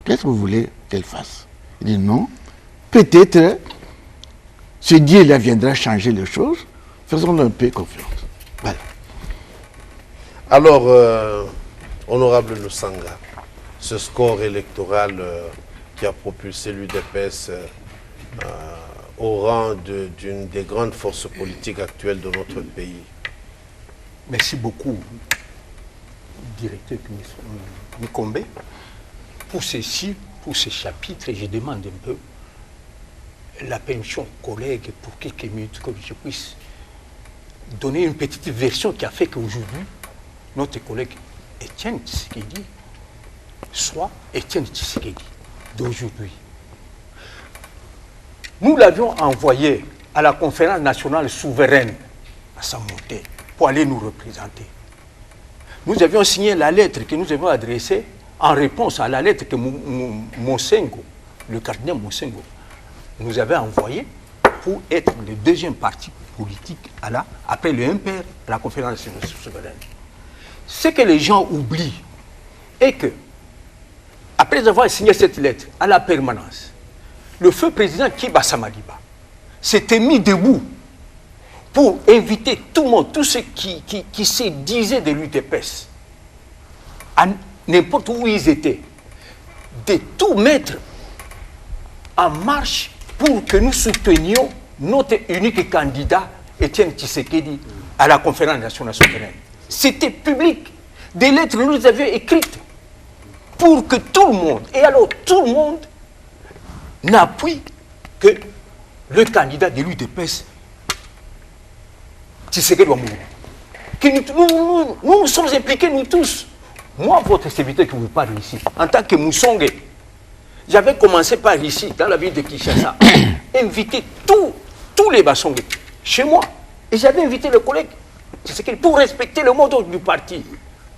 Qu'est-ce que vous voulez qu'elle fasse? Il dit non. Peut-être, ce Dieu-là viendra changer les choses. Faisons un peu confiance. Voilà. Alors, honorable Lusanga, ce score électoral qui a propulsé l'UDPS au rang d'une des grandes forces politiques actuelles de notre pays. Merci beaucoup, directeur Mikombe, pour ceci, pour ce chapitre. Je demande un peu la permission collègue pour quelques minutes que je puisse donner une petite version qui a fait qu'aujourd'hui, notre collègue Étienne Tshisekedi soit Étienne Tshisekedi d'aujourd'hui. Nous l'avions envoyé à la conférence nationale souveraine à sa montée pour aller nous représenter. Nous avions signé la lettre que nous avions adressée en réponse à la lettre que Monsengo, le cardinal Monsengo, nous avait envoyée pour être le deuxième parti politique après le MPR, à la conférence nationale souveraine. Ce que les gens oublient est que, après avoir signé cette lettre à la permanence, le feu président Kiba Samaliba s'était mis debout pour inviter tout le monde, tous ceux qui se disaient de l'UDPS, à n'importe où ils étaient, de tout mettre en marche pour que nous soutenions notre unique candidat, Étienne Tshisekedi, à la conférence nationale souveraine. C'était public. Des lettres nous les avions écrites pour que tout le monde, et alors tout le monde, n'appuie que le candidat de l'UDPS, Tshisekedi doit mourir. Nous sommes impliqués, nous tous. Moi, votre serviteur qui vous parle ici, en tant que Moussongue, j'avais commencé par ici, dans la ville de Kinshasa, inviter tous les Bassongues chez moi. Et j'avais invité le collègue Tshisekedi pour respecter le mode du parti,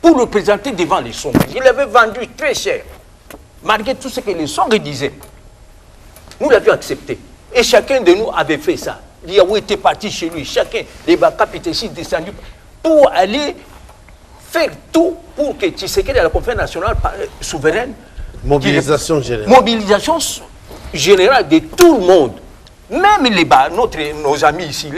pour le présenter devant les Songhe. Je l'avais vendu très cher, malgré tout ce que les Songhe disaient. Nous l'avions accepté. Et chacun de nous avait fait ça. Liaou était parti chez lui. Chacun, les Bakap étaient ici descendus pour aller faire tout pour que Tshisekedi à la conférence nationale souveraine. Mobilisation générale. Mobilisation générale de tout le monde. Même nos amis ici,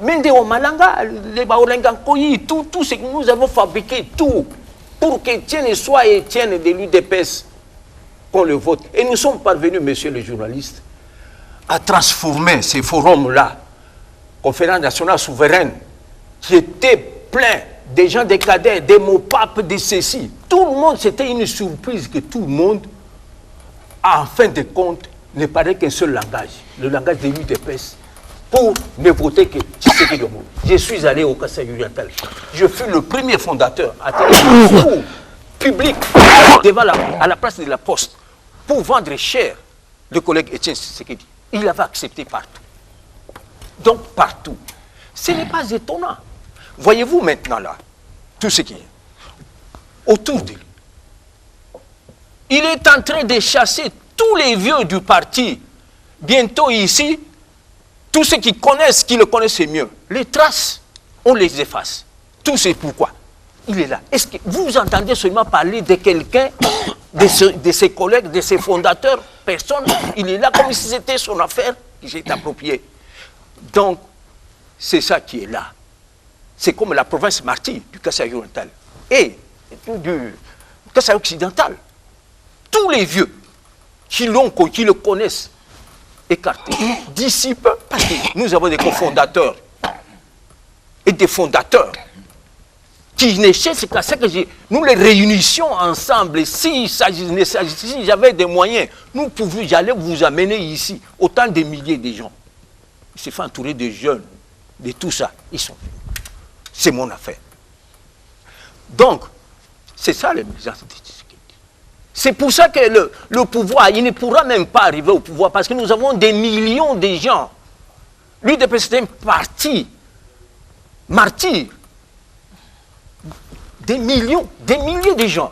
Mendeo Malanga, les Baolengankoyi, tout ce que nous avons fabriqué, tout, pour qu'Étienne soit Étienne de l'UDPS, qu'on le vote. Et nous sommes parvenus, messieurs les journalistes, à transformer ces forums-là, conférence nationale souveraine, qui était plein des gens des cadets, des mots-papes, des ceci. Tout le monde, c'était une surprise que tout le monde, en fin de compte, ne parlait qu'un seul langage, le langage de l'UDPS, pour ne voter que Tshisekedi Omou. Je suis allé au Kasaï oriental. Je fus le premier fondateur à tenir un discours public devant à la place de la Poste pour vendre cher le collègue Étienne Tshisekedi. Il l'avait accepté partout. Donc partout. Ce n'est pas étonnant. Voyez-vous maintenant là, tout ce qui est autour de lui. Il est en train de chasser tous les vieux du parti. Bientôt ici, tous ceux qui le connaissent mieux, les traces, on les efface. Tout c'est pourquoi. Il est là. Est-ce que vous entendez seulement parler de quelqu'un, de ses collègues, de ses fondateurs? Personne. Il est là comme si c'était son affaire qui s'est appropriée. Donc, c'est ça qui est là. C'est comme la province martyre du Kasaï oriental et du Kasaï occidental. Tous les vieux qui le connaissent, écartés, dissipent, parce que nous avons des cofondateurs et des fondateurs qui ne cherchent qu'à ce que nous les réunissions ensemble. Si j'avais des moyens, j'allais vous amener ici autant de milliers de gens. Il s'est fait entourer de jeunes, de tout ça. Ils sont venus. C'est mon affaire. Donc, c'est ça l'émergence de Tshisekedi. C'est pour ça que le pouvoir, il ne pourra même pas arriver au pouvoir, parce que nous avons des millions de gens. L'UDPS c'est un parti martyr. Des milliers de gens.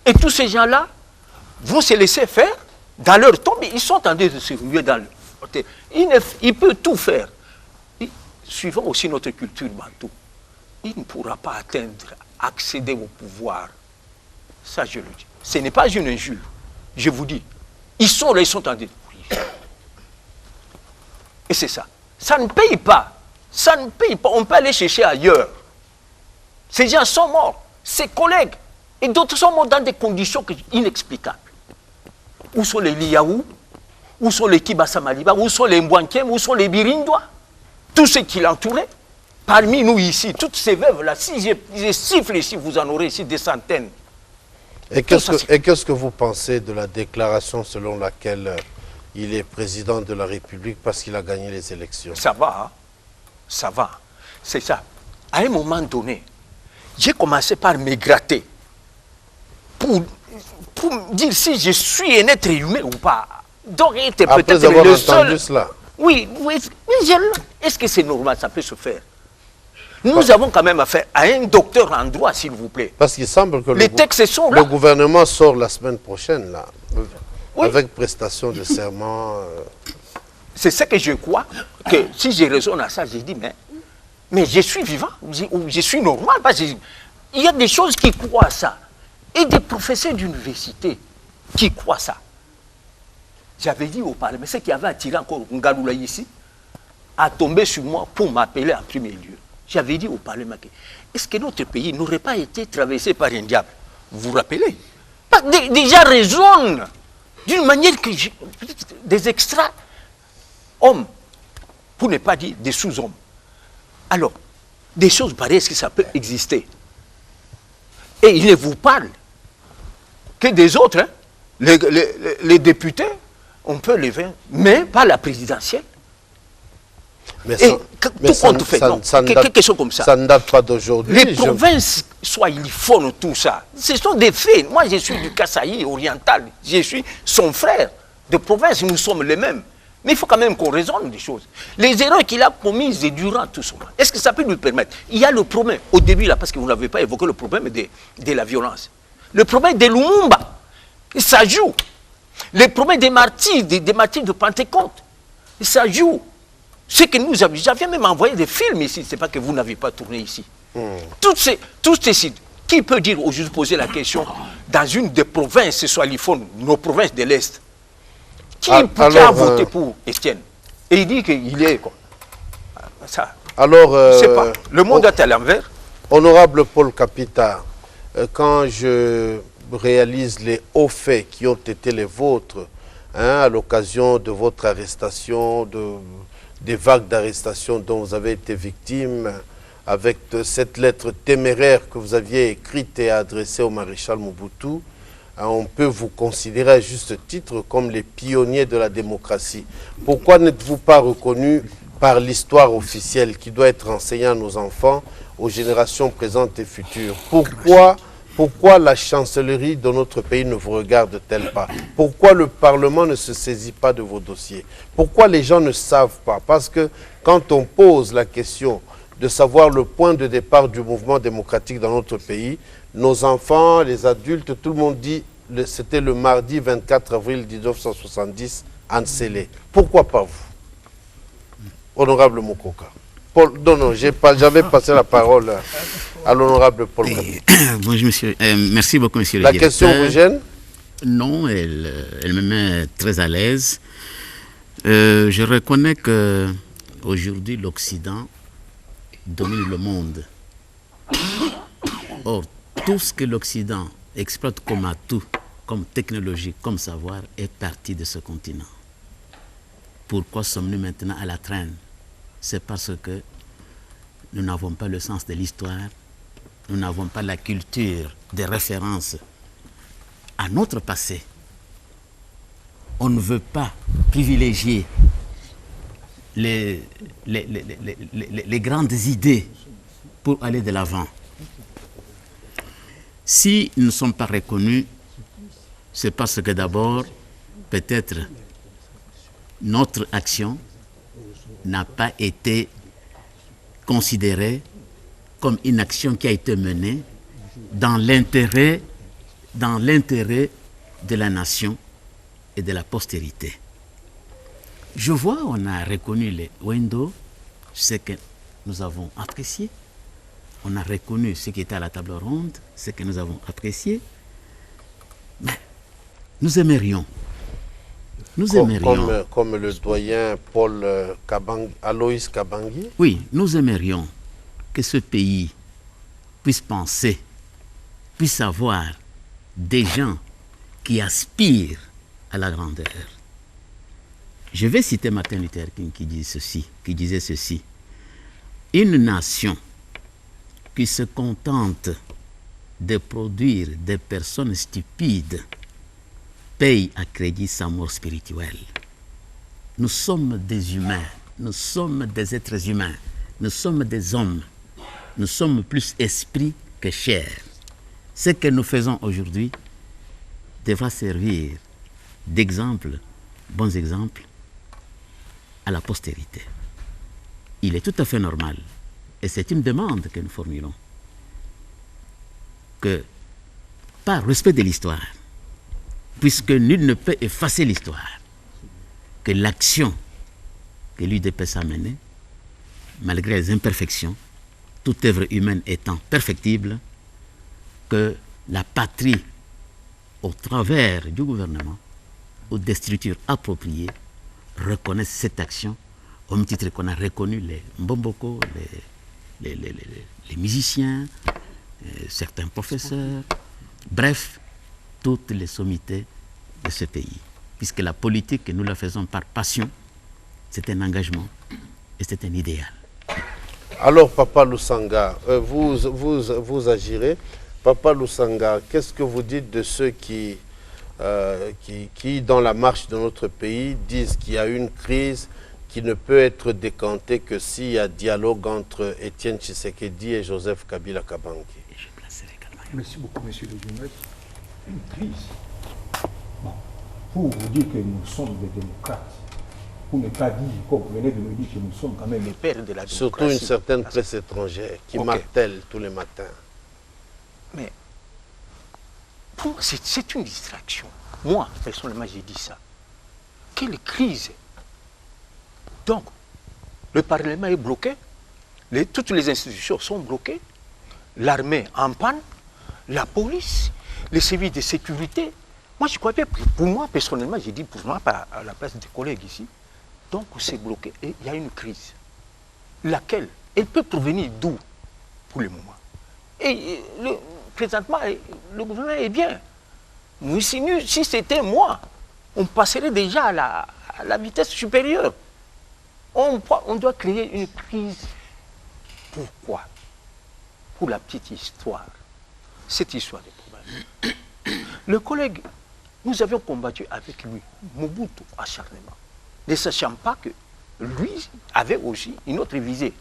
Et tous ces gens-là vont se laisser faire dans leur tombe. Ils sont en train de se ruer dans le... Il peut tout faire. Suivant aussi notre culture bantou, il ne pourra pas accéder au pouvoir. Ça, je le dis. Ce n'est pas une injure. Je vous dis, ils sont là, ils sont en train de mourir. Et c'est ça. Ça ne paye pas. Ça ne paye pas. On peut aller chercher ailleurs. Ces gens sont morts. Ses collègues. Et d'autres sont morts dans des conditions inexplicables. Où sont les Liaou? Où sont les Kibasa Maliba? Où sont les Mbouankiem? Où sont les Birindois? Tous ceux qui l'entouraient. Parmi nous ici, toutes ces veuves-là, si je siffle ici, vous en aurez ici des centaines. Et qu'est-ce que vous pensez de la déclaration selon laquelle il est président de la République parce qu'il a gagné les élections? Ça va, hein? Ça va. C'est ça. À un moment donné, j'ai commencé par me gratter pour me dire si je suis un être humain ou pas. Donc, il était peut-être le seul. Cela. Oui, est-ce que c'est normal, ça peut se faire? Nous avons quand même affaire à un docteur en droit, s'il vous plaît. Parce qu'il semble que les textes sont là. Le gouvernement sort la semaine prochaine, là, oui. avec prestation de serment. C'est ce que je crois, que si je raisonne à ça, je dis, mais je suis vivant, je suis normal. Parce que il y a des choses qui croient à ça. Et des professeurs d'université qui croient ça. J'avais dit au Parlement, ceux qui avaient attiré encore Ngaloula ici, a tombé sur moi pour m'appeler en premier lieu. J'avais dit au Parlement, est-ce que notre pays n'aurait pas été traversé par un diable? Vous vous rappelez? Déjà raisonne d'une manière que des extra-hommes, pour ne pas dire des sous-hommes. Alors, des choses pareilles, est-ce que ça peut exister? Et il ne vous parle que des autres, hein? Les députés, on peut les vaincre, mais pas la présidentielle. Mais ça, quelque chose comme ça. Ça ne date pas d'aujourd'hui. Les provinces, soit ils font tout ça. Ce sont des faits. Moi, je suis du Kasaï oriental. Je suis son frère de province. Nous sommes les mêmes. Mais il faut quand même qu'on raisonne des choses. Les erreurs qu'il a commises durant tout ce moment, est-ce que ça peut nous permettre? Il y a le problème, au début, là, parce que vous n'avez pas évoqué le problème de la violence. Le problème de Lumumba, ça joue. Le problème des martyrs, des martyrs de Pentecôte, ça joue. Ce que nous avions, j'avais même envoyé des films ici, c'est pas que vous n'avez pas tourné ici. Tous ces sites, qui peut dire, au juste poser la question, dans une des provinces, soit l'IFON, nos provinces de l'Est, qui a voté pour Estienne? Et il dit qu'il est quoi? Ça. Alors, je sais pas. Le monde est à l'envers. Honorable Paul Kapita, quand je réalise les hauts faits qui ont été les vôtres, hein, à l'occasion de votre arrestation, des vagues d'arrestation dont vous avez été victime, avec cette lettre téméraire que vous aviez écrite et adressée au maréchal Mobutu, on peut vous considérer à juste titre comme les pionniers de la démocratie. Pourquoi n'êtes-vous pas reconnu par l'histoire officielle qui doit être enseignée à nos enfants, aux générations présentes et futures? Pourquoi la chancellerie de notre pays ne vous regarde-t-elle pas? Pourquoi le Parlement ne se saisit pas de vos dossiers? Pourquoi les gens ne savent pas? Parce que quand on pose la question de savoir le point de départ du mouvement démocratique dans notre pays, nos enfants, les adultes, tout le monde dit c'était le mardi 24 avril 1970 à Nsélé. Pourquoi pas vous, honorable Mokoka? Paul, non, j'avais passé la parole à l'honorable Paul Kapita. Bonjour, monsieur. Merci beaucoup, monsieur le directeur. La question vous gêne? Non, elle me met très à l'aise. Je reconnais qu'aujourd'hui, l'Occident domine le monde. Or, tout ce que l'Occident exploite comme atout, comme technologie, comme savoir, est parti de ce continent. Pourquoi sommes-nous maintenant à la traîne? C'est parce que nous n'avons pas le sens de l'histoire, nous n'avons pas la culture des références à notre passé. On ne veut pas privilégier les grandes idées pour aller de l'avant. Si nous ne sommes pas reconnus, c'est parce que d'abord, peut-être, notre action n'a pas été considérée comme une action qui a été menée dans l'intérêt de la nation et de la postérité. Je vois, on a reconnu les Wendo, ce que nous avons apprécié. On a reconnu ce qui était à la table ronde, ce que nous avons apprécié. nous aimerions. Nous aimerions. Comme le doyen Paul Aloïs Kabangui. Oui, nous aimerions que ce pays puisse penser, puisse avoir des gens qui aspirent à la grandeur. Je vais citer Martin Luther King qui disait ceci. Une nation qui se contente de produire des personnes stupides paye à crédit sa mort spirituelle. Nous sommes des humains, nous sommes des êtres humains, nous sommes des hommes, nous sommes plus esprit que chair. Ce que nous faisons aujourd'hui devra servir d'exemple, bons exemples, à la postérité. Il est tout à fait normal, et c'est une demande que nous formulons, que par respect de l'histoire, puisque nul ne peut effacer l'histoire, que l'action que l'UDPS a menée, malgré les imperfections, toute œuvre humaine étant perfectible, que la patrie, au travers du gouvernement ou des structures appropriées, reconnaisse cette action au même titre qu'on a reconnu les Mbomboko, les musiciens, certains professeurs, bref, toutes les sommités de ce pays. Puisque la politique, nous la faisons par passion, c'est un engagement et c'est un idéal. Alors, Papa Lusanga, vous agirez. Papa Lusanga, qu'est-ce que vous dites de ceux qui, dans la marche de notre pays, disent qu'il y a une crise qui ne peut être décantée que s'il y a dialogue entre Étienne Tshisekedi et Joseph Kabila Kabange? Merci beaucoup, monsieur le journaliste. Une crise. Bon, pour vous dire que nous sommes des démocrates, pour ne pas dire, comme vous venez de me dire, que nous sommes quand même les pères de la démocratie. Surtout une certaine presse étrangère qui martèle tous les matins. Mais pour moi, c'est une distraction. Moi, personnellement, j'ai dit ça. Quelle crise! Donc, le Parlement est bloqué, toutes les institutions sont bloquées, l'armée en panne, la police, les services de sécurité. Moi, je crois bien, pour moi, personnellement, j'ai dit pour moi, à la place des collègues ici, donc c'est bloqué et il y a une crise. Laquelle? Elle peut provenir d'où pour le moment? Et présentement, le gouvernement est bien. Mais si c'était moi, on passerait déjà à la vitesse supérieure. On doit créer une crise. Pourquoi? Pour la petite histoire. Cette histoire des problèmes. Le collègue, nous avions combattu avec lui, Mobutu, acharnement, ne sachant pas que lui avait aussi une autre visée.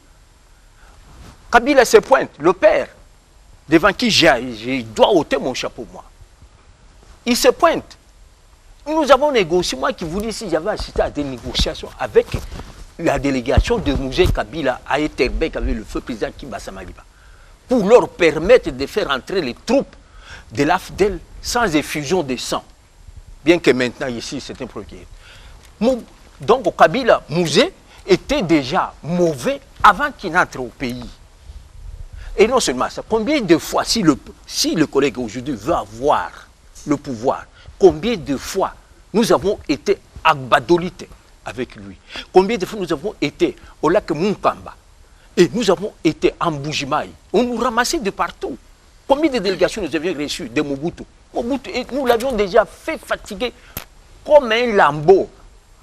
Kabila se pointe, le père, devant qui je dois ôter mon chapeau, moi. Il se pointe. Nous avons négocié, moi qui vous dis, si j'avais assisté à des négociations avec la délégation de Mouzé Kabila à Etterbeek avec le feu président Kibasa Maliba, pour leur permettre de faire entrer les troupes de l'AFDEL sans effusion de sang. Bien que maintenant, ici, c'est un problème. Donc, Kabila Mouzé était déjà mauvais avant qu'il n'entre au pays. Et non seulement ça, combien de fois, si le collègue aujourd'hui veut avoir le pouvoir, combien de fois nous avons été agbadolites avec lui? Combien de fois nous avons été au lac Munkamba? Et nous avons été en Bujimaï. On nous ramassait de partout. Combien de délégations nous avions reçues de Mobutu? Et nous l'avions déjà fait fatiguer comme un lambeau.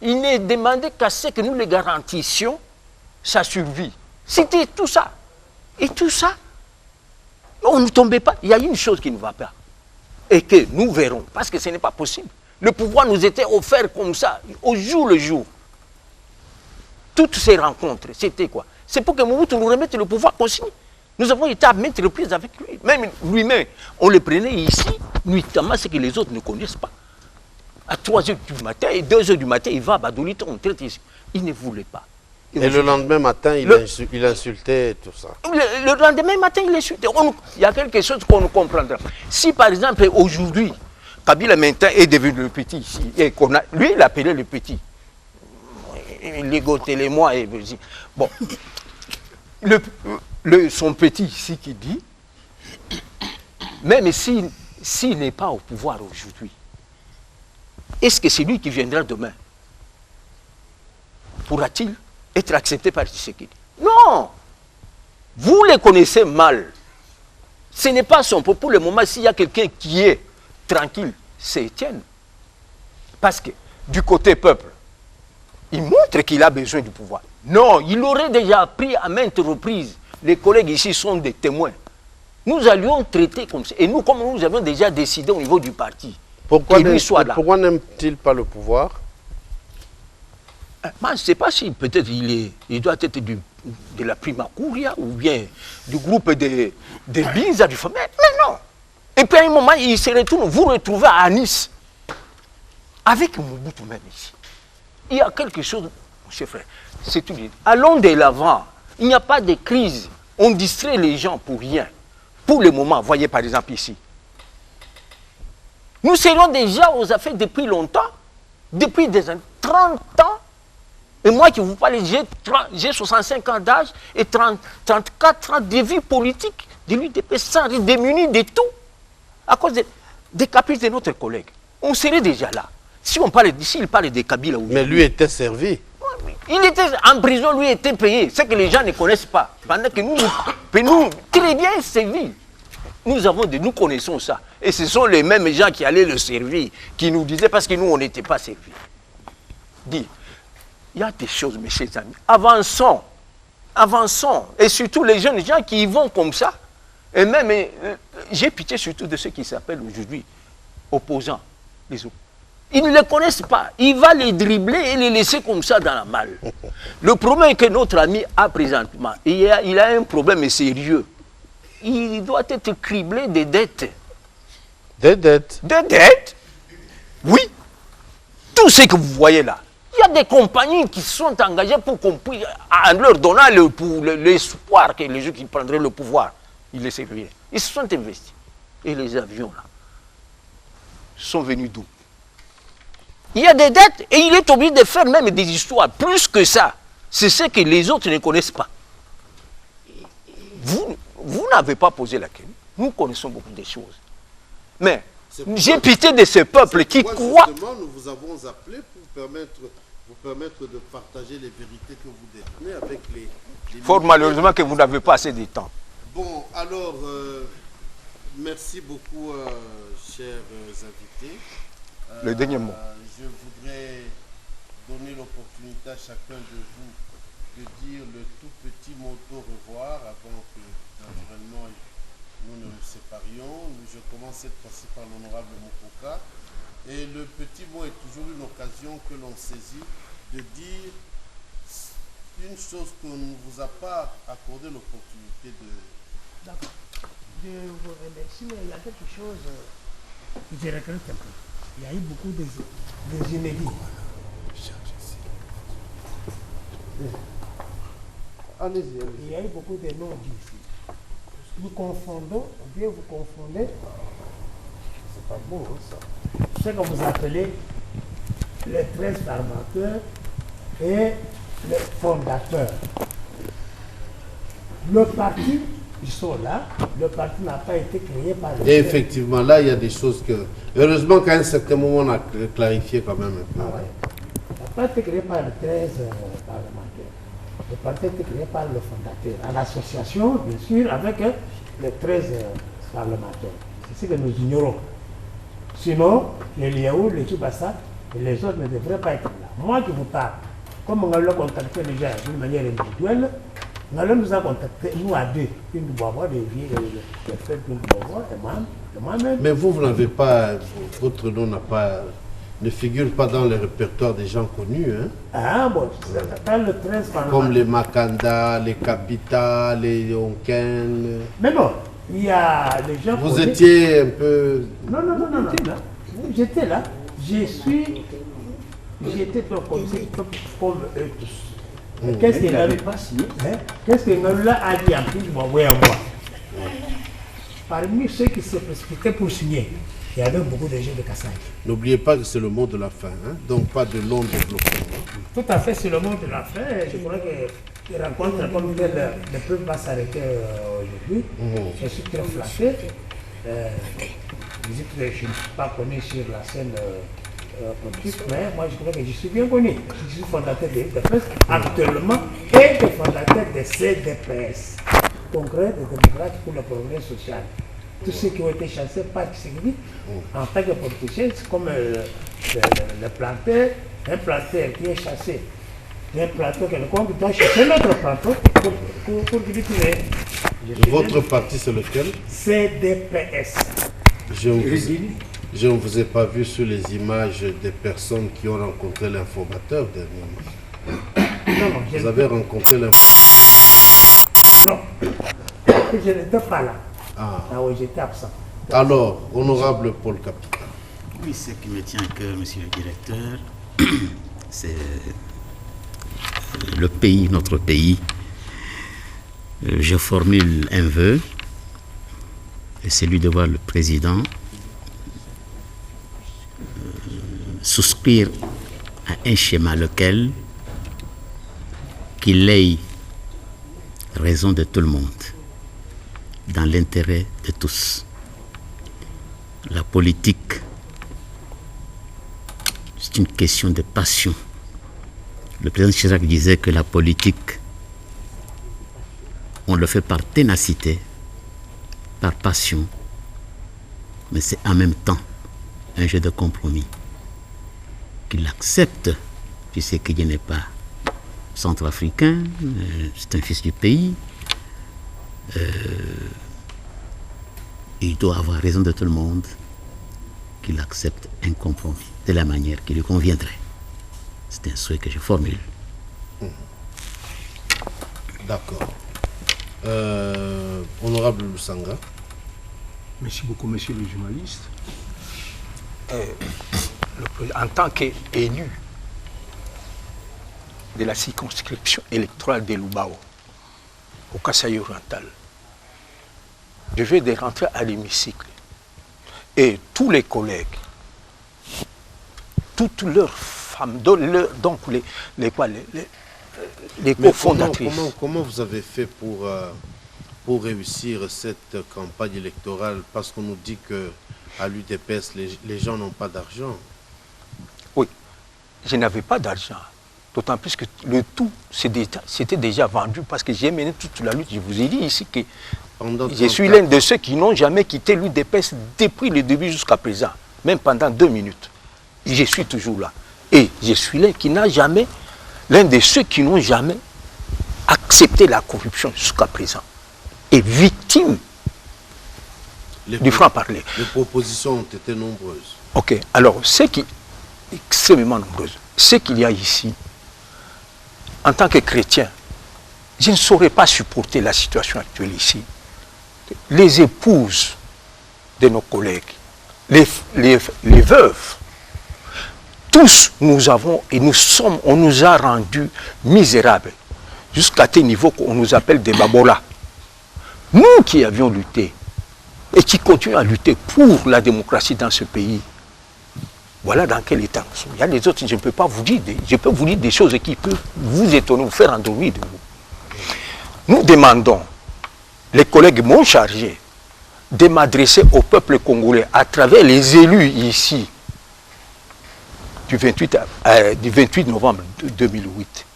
Il ne demandait qu'à ce que nous les garantissions sa survie. C'était tout ça. Et tout ça, on ne tombait pas. Il y a une chose qui ne va pas. Et que nous verrons, parce que ce n'est pas possible. Le pouvoir nous était offert comme ça, au jour le jour. Toutes ces rencontres, c'était quoi? C'est pour que Mobutu nous remette le pouvoir consigné. Nous avons été à maintes reprises avec lui. Même lui-même, on le prenait ici, nuitamment, ce que les autres ne connaissent pas. À 3h du matin et 2h du matin, il va à Badolite, on traite ici. Il ne voulait pas. Et le lendemain matin, il insultait tout ça. Le lendemain matin, il insultait. Il y a quelque chose qu'on ne comprendra. Si par exemple, aujourd'hui, Kabila maintenant est devenu le petit ici, et lui, il appelait le petit. Ligotez-les-moi et bon. Son petit ici qui dit, même s'il n'est pas au pouvoir aujourd'hui, est-ce que celui qui viendra demain pourra-t-il être accepté par Tshisekedi? Non! Vous les connaissez mal. Ce n'est pas son propos. Pour le moment, s'il y a quelqu'un qui est tranquille, c'est Étienne. Parce que du côté peuple, il montre qu'il a besoin du pouvoir. Non, il aurait déjà pris à maintes reprises. Les collègues ici sont des témoins. Nous allions traiter comme ça. Et nous, comme nous avions déjà décidé au niveau du parti, Pourquoi pourquoi n'aime-t-il pas le pouvoir? Moi, je ne sais pas si peut-être il doit être de la Prima Curia ou bien du groupe des Binza du Femme. Mais non. Et puis à un moment, il se retourne, vous retrouvez à Nice, avec Mobutu même ici. Il y a quelque chose, mon cher frère, c'est tout dit. Allons de l'avant. Il n'y a pas de crise. On distrait les gens pour rien. Pour le moment, voyez par exemple ici. Nous serions déjà aux affaires depuis longtemps, depuis des 30 ans. Et moi qui vous parle, j'ai 65 ans d'âge et 34 ans de vie politique de l'UDP, sans démuni de tout, à cause des caprices de notre collègue. On serait déjà là. Si on parle d'ici, il parle des Kabila. Mais lui était servi. Il était en prison, lui était payé. C'est que les gens ne connaissent pas. Pendant que nous très bien servi. Nous connaissons ça. Et ce sont les mêmes gens qui allaient le servir, qui nous disaient, parce que nous, on n'était pas servis. Dis, il y a des choses, mes chers amis. Avançons. Avançons. Et surtout les jeunes gens qui y vont comme ça. Et même, j'ai pitié surtout de ceux qui s'appellent aujourd'hui opposants. Les autres. Ils ne les connaissent pas. Il va les dribbler et les laisser comme ça dans la malle. Le problème que notre ami a présentement, il a un problème sérieux. Il doit être criblé des dettes. Des dettes? Des dettes? Oui. Tout ce que vous voyez là. Il y a des compagnies qui sont engagées pour qu'on puisse, en leur donnant l'espoir que les gens qui prendraient le pouvoir, ils les serviraient. Ils se sont investis. Et les avions là sont venus d'où? Il y a des dettes et il est obligé de faire même des histoires. Plus que ça, c'est ce que les autres ne connaissent pas. Vous n'avez pas posé la question. Nous connaissons beaucoup de choses. Mais j'ai pitié de ce peuple qui croit. Justement, nous vous avons appelé pour vous permettre de partager les vérités que vous détenez avec les Fort malheureusement que vous n'avez pas assez de temps. Bon, alors, merci beaucoup, chers invités. Le dernier mot. Je voudrais donner l'opportunité à chacun de vous de dire le tout petit mot d'au revoir avant que, naturellement, nous ne nous séparions. Je commence cette fois-ci par l'honorable Mokoka. Et le petit mot est toujours une occasion que l'on saisit de dire une chose qu'on ne vous a pas accordé l'opportunité de... D'accord. Je vous remercie, mais il y a quelque chose que je regrette un peu. Il y a eu beaucoup de inédits. Allez-y, Il y a eu beaucoup de non-dits ici. Nous confondons, ou bien vous confondez, c'est pas bon hein, ça, ce que vous appelez les 13 armateurs et les fondateurs. Le parti, ils sont là, le parti n'a pas été créé par les... Et effectivement, là, il y a des choses que... Heureusement qu'à un certain moment, on a clarifié quand même un peu. Ah ouais. Il n'a pas été créé par les 13 parlementaires. Le parti a été créé par le fondateur, en association, bien sûr, avec les 13 parlementaires. C'est ce que nous ignorons. Sinon, les Liaou, les Tchoubassa et les autres ne devraient pas être là. Moi qui vous parle, comme on a contacté les gens d'une manière individuelle, on nous a contacté, nous à deux, une du Bois, des vieux, le frère d'une Bois et moi-même. Mais vous n'avez pas... Votre nom ne figure pas dans le répertoire des gens connus, hein? Ah bon, dans le 13 parlementaires. Comme les Makanda, les Kapita, les Yonken. Mais non, il y a des gens... Vous étiez un peu... Non. J'étais là. J'étais comme eux tous. Qu'est-ce qu'il n'avait pas signé? Qu'est-ce que Ngalula a dit en plus? Moi. Parmi ceux qui se précipitaient pour signer, il y avait beaucoup de gens de Kassai. N'oubliez pas que c'est le mot de la fin, hein? Donc pas de long développement. Tout à fait, c'est le mot de la fin. Je crois que les rencontres comme telles ne peuvent pas s'arrêter aujourd'hui. Je suis très flatté. Je ne suis pas connu sur la scène politique, mais moi je crois que je suis bien connu. Je suis fondateur de l'UDPS actuellement et le fondateur de CDPS, Congrès des démocrates pour le progrès social. Tous ceux qui ont été chassés par Tshisekedi en tant que politicien, c'est comme le planteur, un planteur qui est chassé. Un planteur quelconque doit chasser l'autre planteur pour cultiver. Votre parti, c'est lequel? CDPS. Je ne vous ai pas vu sur les images des personnes qui ont rencontré l'informateur dernièrement. Non, Vous avez rencontré l'informateur? Non, je n'étais pas là. Ah. Là où j'étais absent. Alors, honorable Paul Capita. Oui, ce qui me tient à cœur, monsieur le directeur, c'est le pays, notre pays. Je formule un vœu, et celui de voir le président souscrire à un schéma lequel qu'il ait raison de tout le monde, dans l'intérêt de tous. La politique, c'est une question de passion. Le président Chirac disait que la politique, on le fait par ténacité, par passion, mais c'est en même temps un jeu de compromis. Qu'il accepte, puisqu'il n'est pas centrafricain, c'est un fils du pays, il doit avoir raison de tout le monde, qu'il accepte un compromis de la manière qui lui conviendrait. C'est un souhait que je formule. D'accord. Honorable Lusanga. Merci beaucoup, monsieur le journaliste. En tant qu'élu de la circonscription électorale de Lubao, au Kasaï oriental, je vais de rentrer à l'hémicycle et tous les collègues, toutes leurs femmes, donc les cofondatrices. Comment vous avez fait pour réussir cette campagne électorale? Parce qu'on nous dit qu'à l'UDPS, les gens n'ont pas d'argent. Oui, je n'avais pas d'argent. D'autant plus que le tout, c'était déjà vendu parce que j'ai mené toute la lutte. Je vous ai dit ici que je suis l'un de ceux qui n'ont jamais quitté l'UDPS depuis le début jusqu'à présent, même pendant 2 minutes. Je suis toujours là. Et je suis l'un de ceux qui n'ont jamais accepté la corruption jusqu'à présent. Et victime du franc-parler. Les propositions ont été nombreuses. Ok, alors, extrêmement nombreuses. Ce qu'il y a ici, en tant que chrétien, je ne saurais pas supporter la situation actuelle ici. Les épouses de nos collègues, les veuves, tous nous avons et on nous a rendus misérables jusqu'à tel niveau qu'on nous appelle des babolas. Nous qui avions lutté et qui continuons à lutter pour la démocratie dans ce pays, voilà dans quel état nous sommes. Il y a les autres, je ne peux pas vous dire, je peux vous dire des choses qui peuvent vous étonner, vous faire endormir de vous. Nous demandons, les collègues m'ont chargé de m'adresser au peuple congolais à travers les élus ici du 28 novembre 2008.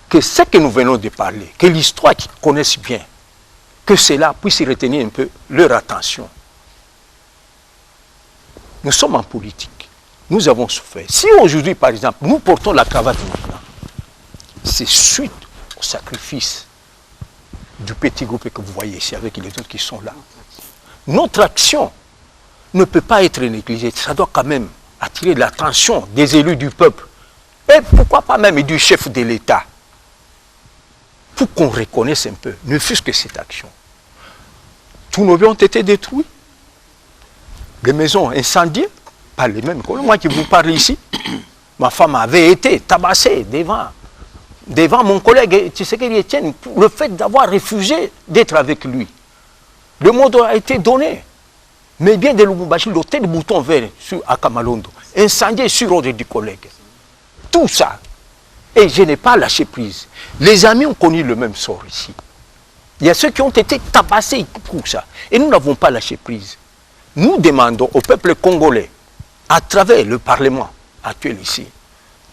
Que ce que nous venons de parler, que l'histoire qu'ils connaissent bien, que cela puisse retenir un peu leur attention. Nous sommes en politique. Nous avons souffert. Si aujourd'hui, par exemple, nous portons la cravate maintenant, c'est suite au sacrifice du petit groupe que vous voyez ici avec les autres qui sont là. Notre action ne peut pas être négligée. Ça doit quand même attirer l'attention des élus du peuple. Et pourquoi pas même du chef de l'État. Pour qu'on reconnaisse un peu, ne fût-ce que cette action. Tous nos biens ont été détruits. Les maisons incendiées, par les mêmes. Moi qui vous parle ici, ma femme avait été tabassée devant mon collègue Tshisekedi Etienne pour le fait d'avoir refusé d'être avec lui. Le mot a été donné. Mais bien de Lubumbashi, l'hôtel de Bouton Vert à Kamalondo, incendié sur ordre du collègue. Tout ça. Et je n'ai pas lâché prise. Les amis ont connu le même sort ici. Il y a ceux qui ont été tabassés pour ça. Et nous n'avons pas lâché prise. Nous demandons au peuple congolais à travers le Parlement actuel ici,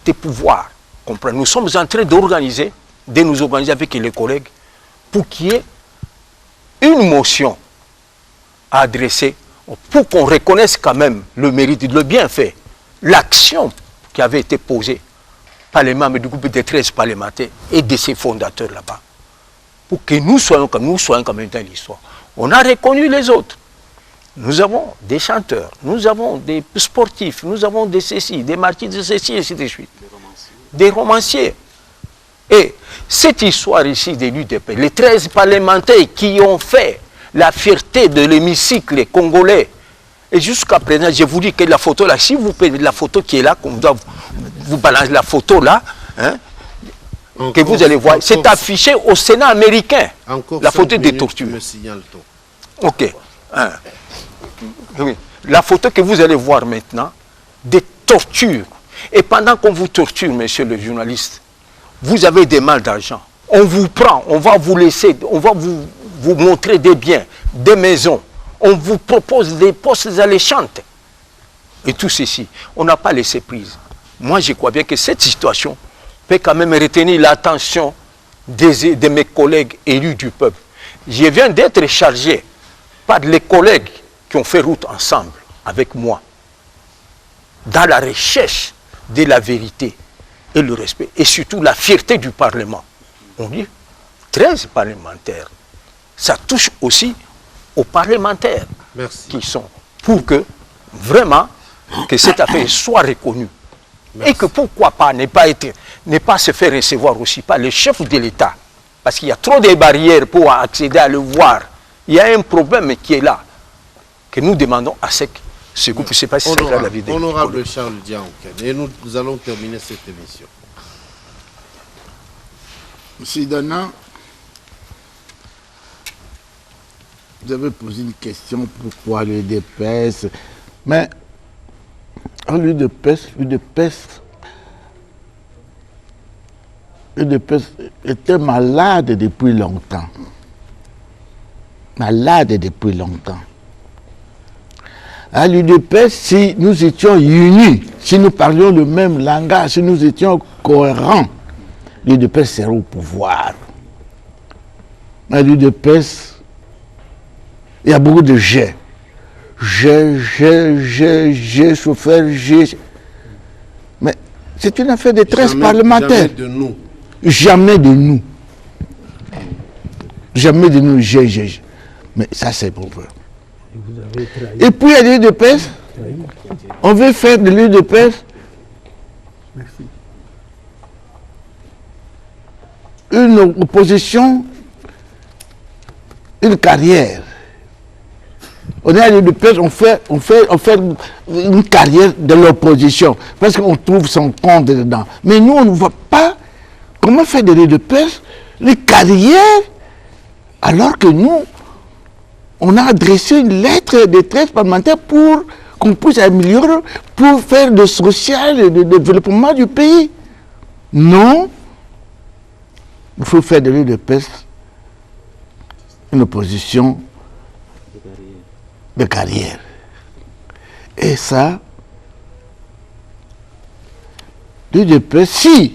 de pouvoir comprendre. Nous sommes en train de nous organiser avec les collègues pour qu'il y ait une motion à adresser pour qu'on reconnaisse quand même le mérite, le bienfait, l'action qui avait été posée par les membres du groupe des 13 parlementaires et de ses fondateurs là-bas. Pour que nous soyons quand même dans l'histoire. On a reconnu les autres. Nous avons des chanteurs, nous avons des sportifs, nous avons des ceci, des martyrs de ceci, et ainsi de suite. Des romanciers. Et cette histoire ici de l'UDP, les 13 parlementaires qui ont fait la fierté de l'hémicycle congolais, et jusqu'à présent, je vous dis que la photo là, si vous prenez la photo qui est là, qu'on doit vous balancer la photo là, hein, que vous allez voir, c'est affiché au Sénat américain, la photo des tortures. Ok. Hein. Oui. La photo que vous allez voir maintenant, des tortures. Et pendant qu'on vous torture, monsieur le journaliste, vous avez des mal d'argent. On vous prend, on va vous laisser, on va vous montrer des biens, des maisons. On vous propose des postes alléchantes. Et tout ceci, on n'a pas laissé prise. Moi, je crois bien que cette situation peut quand même retenir l'attention de mes collègues élus du peuple. Je viens d'être chargé par les collègues qui ont fait route ensemble avec moi dans la recherche de la vérité et le respect et surtout la fierté du Parlement. On dit 13 parlementaires. Ça touche aussi aux parlementaires qui sont pour que vraiment que cette affaire soit reconnue. Merci. Et que pourquoi pas ne pas se faire recevoir aussi par le chef de l'État. Parce qu'il y a trop de barrières pour accéder à le voir. Il y a un problème qui est là, que nous demandons à ce groupe. Je ne sais pas si c'est la vidéo. Honorable Charles Dianken, et nous allons terminer cette émission. Monsieur Dana, vous avez posé une question, pourquoi l'UDPS? Mais l'UDPS était malade depuis longtemps. Malade depuis longtemps. À l'UDPS, si nous étions unis, si nous parlions le même langage, si nous étions cohérents, l'UDPS serait au pouvoir. À l'UDPS, il y a beaucoup de G, chauffeur, G. Mais c'est une affaire de 13 parlementaires. Jamais de nous. Jamais de nous. Jamais de nous, G. Mais ça, c'est pour eux. Et puis, il y a l'UDPS. On veut faire de l'UDPS une opposition, une carrière. On est à l'UDPS, on fait une carrière de l'opposition parce qu'on trouve son compte dedans. Mais nous, on ne voit pas comment faire de l'UDPS une carrière alors que nous, on a adressé une lettre de 13 parlementaires pour qu'on puisse améliorer, pour faire le social et le développement du pays. Non, il faut faire de l'UDPS une opposition de carrière. Et ça, l'UDPS, si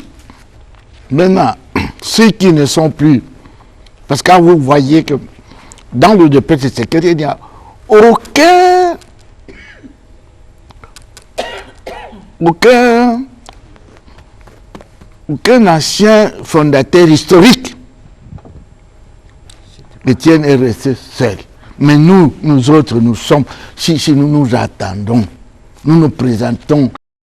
maintenant, ceux qui ne sont plus, parce que vous voyez que dans l'UDPS, il n'y a aucun ancien fondateur historique. Étienne est resté seul. Mais nous autres, nous sommes, si nous nous attendons, nous nous présentons